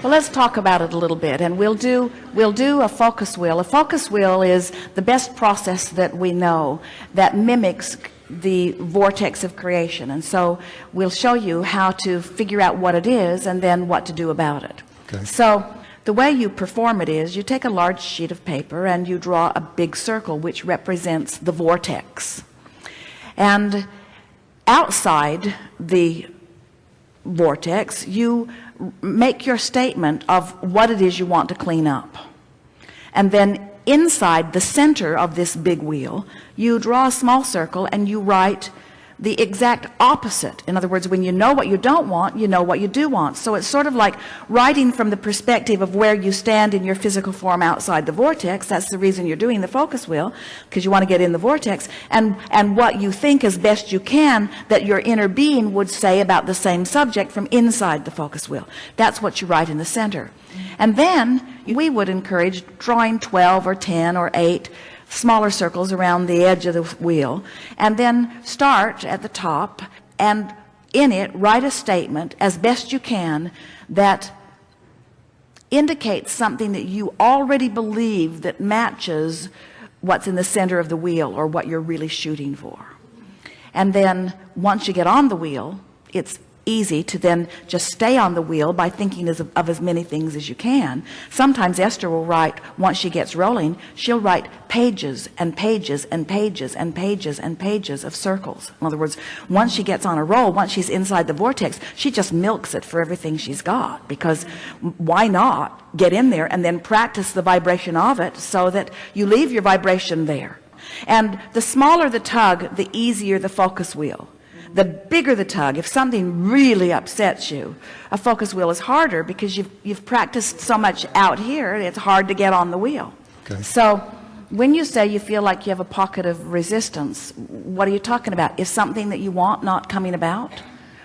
Well, let's talk about it a little bit, and we'll do a focus wheel. A focus wheel is the best process that we know that mimics the vortex of creation, and so we'll show you how to figure out what it is and then what to do about it. Okay. So the way you perform it is you take a large sheet of paper and you draw a big circle which represents the vortex, and outside the vortex you make your statement of what it is you want to clean up, and then inside the center of this big wheel you draw a small circle and you write the exact opposite. In other words, when you know what you don't want, you know what you do want. So it's sort of like writing from the perspective of where you stand in your physical form outside the vortex. That's the reason you're doing the focus wheel, because you want to get in the vortex, and what you think as best you can that your inner being would say about the same subject from inside the focus wheel. That's what you write in the center. And then we would encourage drawing 12 or 10 or 8 smaller circles around the edge of the wheel, and then start at the top and in it write a statement as best you can that indicates something that you already believe that matches what's in the center of the wheel or what you're really shooting for. And then once you get on the wheel, it's easy to then just stay on the wheel by thinking of as many things as you can. Sometimes Esther will write, once she gets rolling, she'll write pages and pages and pages and pages and pages of circles. In other words, once she gets on a roll, once she's inside the vortex, she just milks it for everything she's got, because why not get in there and then practice the vibration of it so that you leave your vibration there. And the smaller the tug, the easier the focus wheel. The bigger the tug, if something really upsets you, a focus wheel is harder because you've practiced so much out here, it's hard to get on the wheel. Okay. So when you say you feel like you have a pocket of resistance, what are you talking about? Is something that you want not coming about?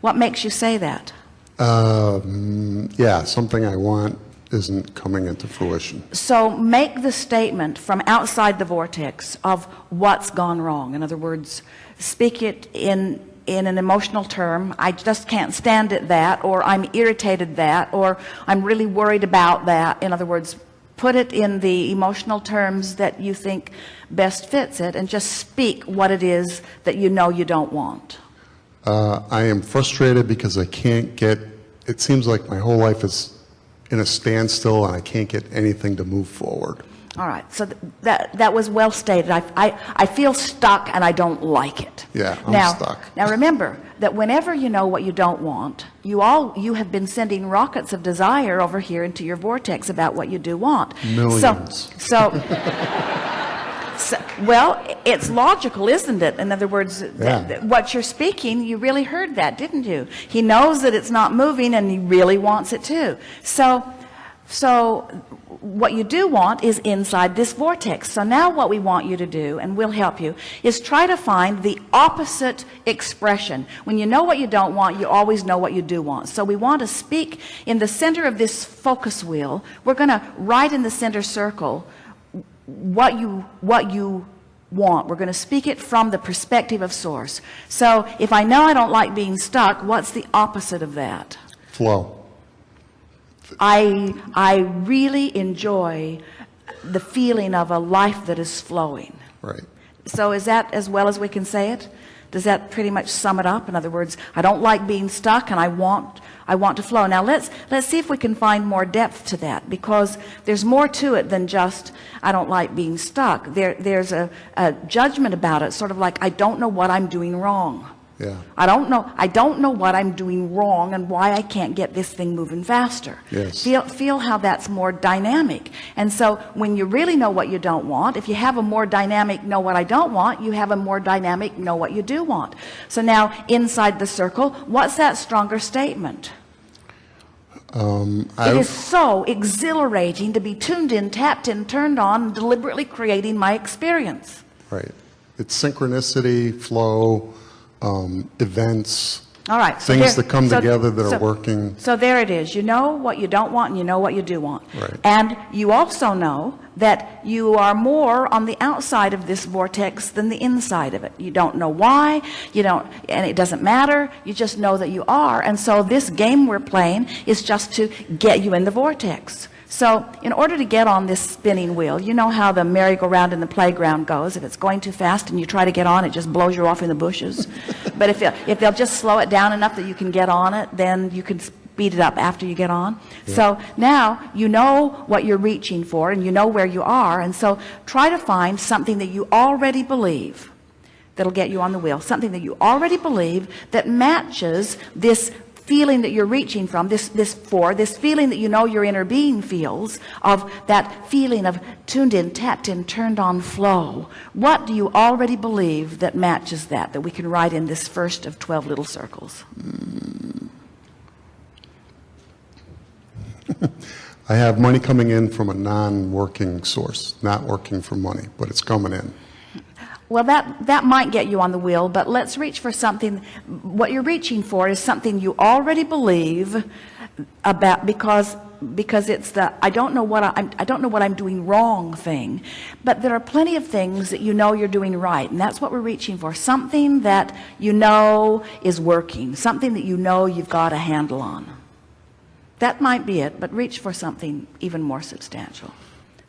What makes you say that? Yeah, something I want isn't coming into fruition. So make the statement from outside the vortex of what's gone wrong. In other words, speak it in an emotional term. I just can't stand it that, or I'm irritated that, or I'm really worried about that. In other words, put it in the emotional terms that you think best fits it, and just speak what it is that you know you don't want. I am frustrated because I can't get, it seems like my whole life is in a standstill and I can't get anything to move forward. All right, so that was well stated. I feel stuck and I don't like it. Yeah, I'm stuck. Now remember that whenever you know what you don't want, you have been sending rockets of desire over here into your vortex about what you do want. Millions. So well, it's logical, isn't it? In other words, what you're speaking, you really heard that, didn't you? He knows that it's not moving and he really wants it too. So what you do want is inside this vortex. So now what we want you to do, and we'll help you, is try to find the opposite expression. When you know what you don't want, you always know what you do want. So we want to speak in the center of this focus wheel. We're going to write in the center circle what you want. We're going to speak it from the perspective of source. So if I know I don't like being stuck, what's the opposite of that? Flow. I really enjoy the feeling of a life that is flowing. Right. So is that as well as we can say it? Does that pretty much sum it up? In other words, I don't like being stuck and I want to flow. Now let's see if we can find more depth to that, because there's more to it than just I don't like being stuck. There's a judgment about it, sort of like I don't know what I'm doing wrong. Yeah. I don't know what I'm doing wrong and why I can't get this thing moving faster. Yes. Feel how that's more dynamic. And so when you really know what you don't want, if you have a more dynamic know what I don't want, you have a more dynamic know what you do want. So now inside the circle, what's that stronger statement? It is so exhilarating to be tuned in, tapped in, turned on, and deliberately creating my experience. Right. It's synchronicity, flow, events, All right. So Things there- that come so- together that so- are working. So there it is. You know what you don't want and you know what you do want. Right. And you also know that you are more on the outside of this vortex than the inside of it. You don't know why, you don't, and it doesn't matter. You just know that you are. And so this game we're playing is just to get you in the vortex. So in order to get on this spinning wheel, you know how the merry-go-round in the playground goes. If it's going too fast and you try to get on, it just blows you off in the bushes. But if they'll just slow it down enough that you can get on it, then you can speed it up after you get on. Yeah. So now you know what you're reaching for and you know where you are. And so try to find something that you already believe that'll get you on the wheel. Something that you already believe that matches this feeling that you're reaching from, this feeling that you know your inner being feels, of that feeling of tuned in, tapped in, turned on flow. What do you already believe that matches that we can write in this first of 12 little circles? I have money coming in from a non-working source, not working for money, but it's coming in. Well, that might get you on the wheel, but let's reach for something. What you're reaching for is something you already believe about, because it's the I don't know what I'm doing wrong thing. But there are plenty of things that you know you're doing right, and that's what we're reaching for. Something that you know is working, something that you know you've got a handle on. That might be it, but reach for something even more substantial.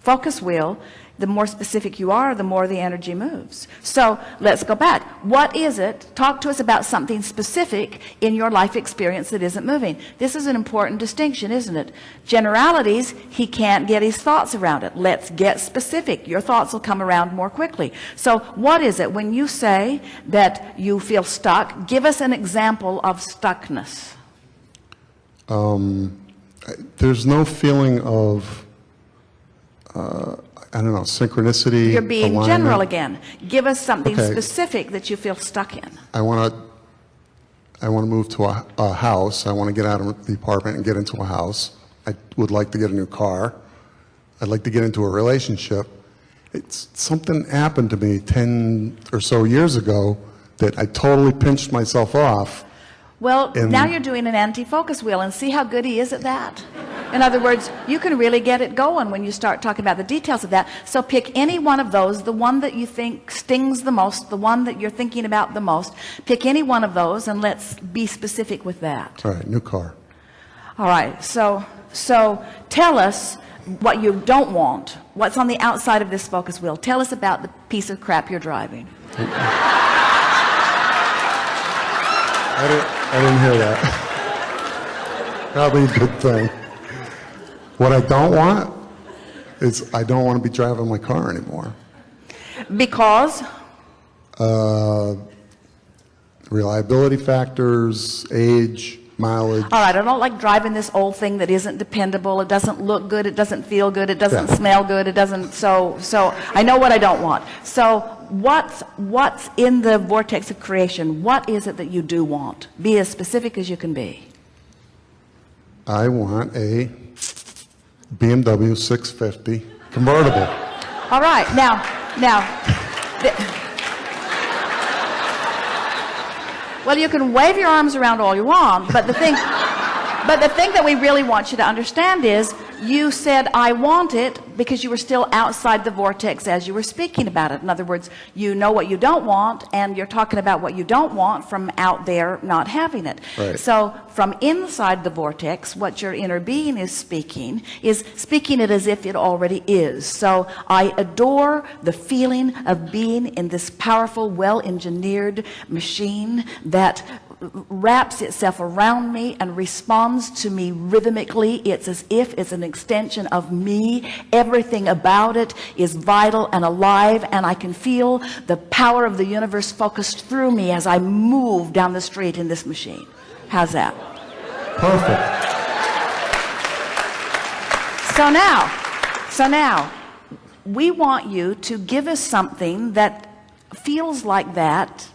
Focus wheel, the more specific you are, the more the energy moves. So let's go back. What is it? Talk to us about something specific in your life experience that isn't moving. This is an important distinction, isn't it? Generalities, he can't get his thoughts around it. Let's get specific. Your thoughts will come around more quickly. So what is it? When you say that you feel stuck, give us an example of stuckness. There's no feeling of I don't know, synchronicity. You're being alignment. general again. Give us something Okay. specific that you feel stuck in. I want to move to a house. I want to get out of the apartment and get into a house. I would like to get a new car. I'd like to get into a relationship. It's something happened to me 10 or so years ago that I totally pinched myself off. Well, now you're doing an anti-focus wheel, and see how good he is at that. In other words, you can really get it going when you start talking about the details of that. So pick any one of those, the one that you think stings the most, the one that you're thinking about the most. Pick any one of those, and let's be specific with that. All right, new car. All right, so tell us what you don't want. What's on the outside of this focus wheel? Tell us about the piece of crap you're driving. I didn't hear that. Probably a good thing. What I don't want is I don't want to be driving my car anymore. Because? Reliability factors, age, mileage. All right, I don't like driving this old thing that isn't dependable. It doesn't look good. It doesn't feel good. It doesn't smell good. It doesn't. So I know what I don't want. So what's in the vortex of creation? What is it that you do want? Be as specific as you can be. I want a BMW 650 convertible. All right, now. Well, you can wave your arms around all you want, but the thing that we really want you to understand is you said, I want it, because you were still outside the vortex as you were speaking about it. In other words, you know what you don't want, and you're talking about what you don't want from out there not having it. Right. So from inside the vortex, what your inner being is speaking it as if it already is. So I adore the feeling of being in this powerful, well-engineered machine that wraps itself around me and responds to me rhythmically. It's as if it's an extension of me. Everything about it is vital and alive, and I can feel the power of the universe focused through me as I move down the street in this machine. How's that? Perfect. So now we want you to give us something that feels like that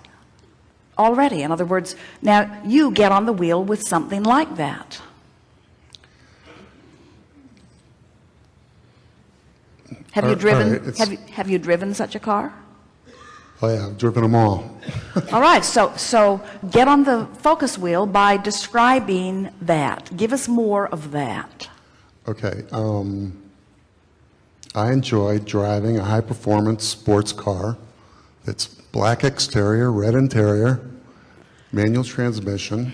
already. In other words, now you get on the wheel with something like that. Have you driven? Right, have you driven such a car? Oh yeah, I've driven them all. All right, so get on the focus wheel by describing that. Give us more of that. Okay, I enjoy driving a high-performance sports car that's black exterior, red interior, manual transmission,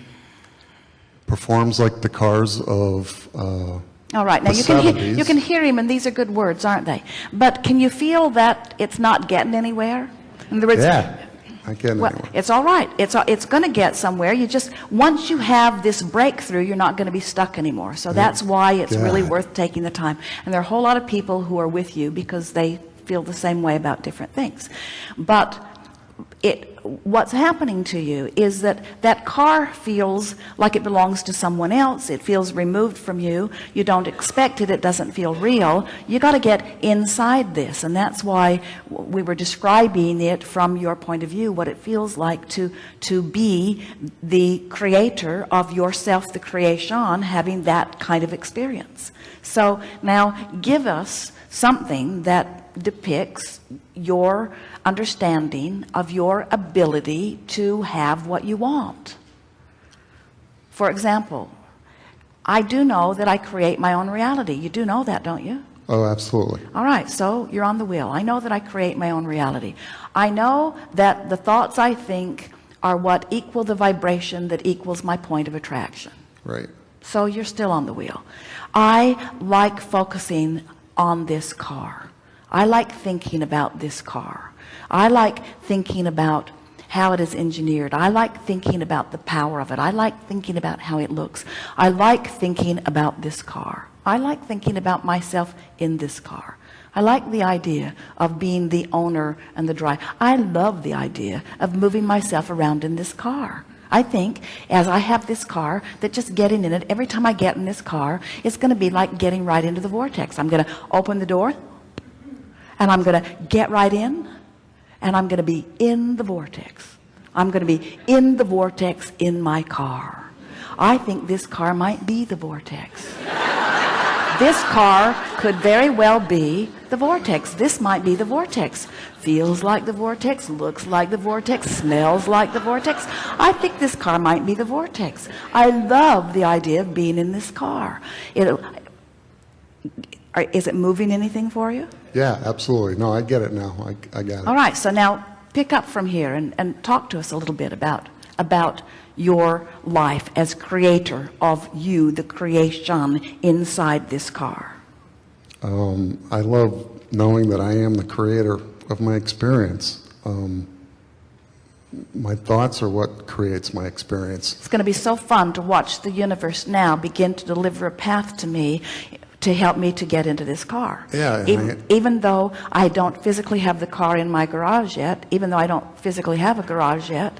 performs like the cars of All right, now the you 70s. can hear him, and these are good words, aren't they? But can you feel that it's not getting anywhere? In other words, Yeah, I get well, anywhere. it's all right. It's going to get somewhere. You just, once you have this breakthrough, you're not going to be stuck anymore. So that's why it's really God. worth taking the time. And there are a whole lot of people who are with you because they feel the same way about different things. But what's happening to you is that that car feels like it belongs to someone else. It feels removed from you. You don't expect it. It doesn't feel real. You got to get inside this, and that's why we were describing it from your point of view, what it feels like to be the creator of yourself, the creation, having that kind of experience. So now give us something that depicts your understanding of your ability to have what you want. For example, I do know that I create my own reality. You do know that, don't you? Oh, absolutely. All right, so you're on the wheel. I know that I create my own reality. I know that the thoughts I think are what equal the vibration that equals my point of attraction. Right. So you're still on the wheel. I like focusing on this car. I like thinking about this car. I like thinking about how it is engineered. I like thinking about the power of it. I like thinking about how it looks. I like thinking about this car. I like thinking about myself in this car. I like the idea of being the owner and the driver. I love the idea of moving myself around in this car. I think as I have this car, that just getting in it, every time I get in this car, it's going to be like getting right into the vortex. I'm going to open the door, and I'm going to get right in, and I'm going to be in the vortex. I'm going to be in the vortex in my car. I think this car might be the vortex. This car could very well be the vortex. This might be the vortex. Feels like the vortex, looks like the vortex, smells like the vortex. I think this car might be the vortex. I love the idea of being in this car. Is it moving anything for you? Yeah, absolutely. No, I get it now. I got it. All right, so now pick up from here and talk to us a little bit about your life as creator of you, the creation inside this car. I love knowing that I am the creator of my experience. My thoughts are what creates my experience. It's going to be so fun to watch the universe now begin to deliver a path to me to help me to get into this car. Yeah, even though I don't physically have the car in my garage yet, even though I don't physically have a garage yet,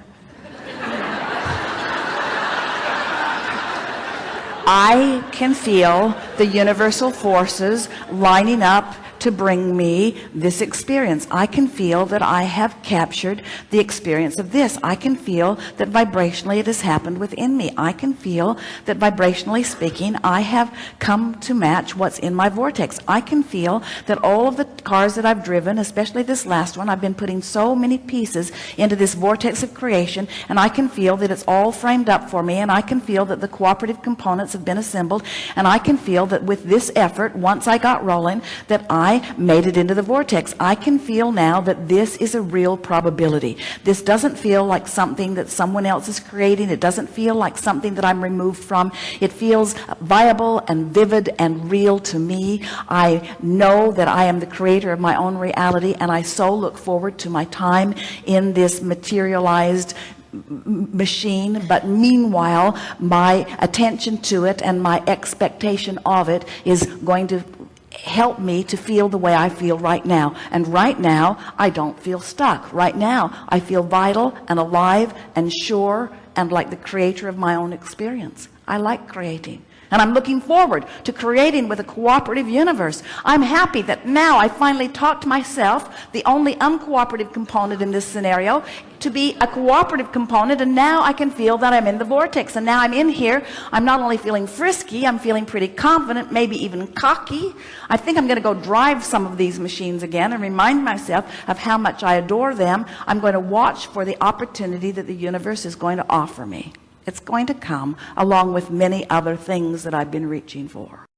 I can feel the universal forces lining up to bring me this experience. I can feel that I have captured the experience of this. I can feel that vibrationally it has happened within me. I can feel that vibrationally speaking, I have come to match what's in my vortex. I can feel that all of the cars that I've driven, especially this last one, I've been putting so many pieces into this vortex of creation, and I can feel that it's all framed up for me, and I can feel that the cooperative components have been assembled, and I can feel that with this effort, once I got rolling, that I made it into the vortex. I can feel now that this is a real probability. This doesn't feel like something that someone else is creating. It doesn't feel like something that I'm removed from. It feels viable and vivid and real to me. I know that I am the creator of my own reality, and I so look forward to my time in this materialized machine. But meanwhile, my attention to it and my expectation of it is going to help me to feel the way I feel right now. And right now, I don't feel stuck. Right now, I feel vital and alive and sure and like the creator of my own experience. I like creating. And I'm looking forward to creating with a cooperative universe. I'm happy that now I finally talked myself, the only uncooperative component in this scenario, to be a cooperative component, and now I can feel that I'm in the vortex. And now I'm in here, I'm not only feeling frisky, I'm feeling pretty confident, maybe even cocky. I think I'm going to go drive some of these machines again and remind myself of how much I adore them. I'm going to watch for the opportunity that the universe is going to offer me. It's going to come along with many other things that I've been reaching for.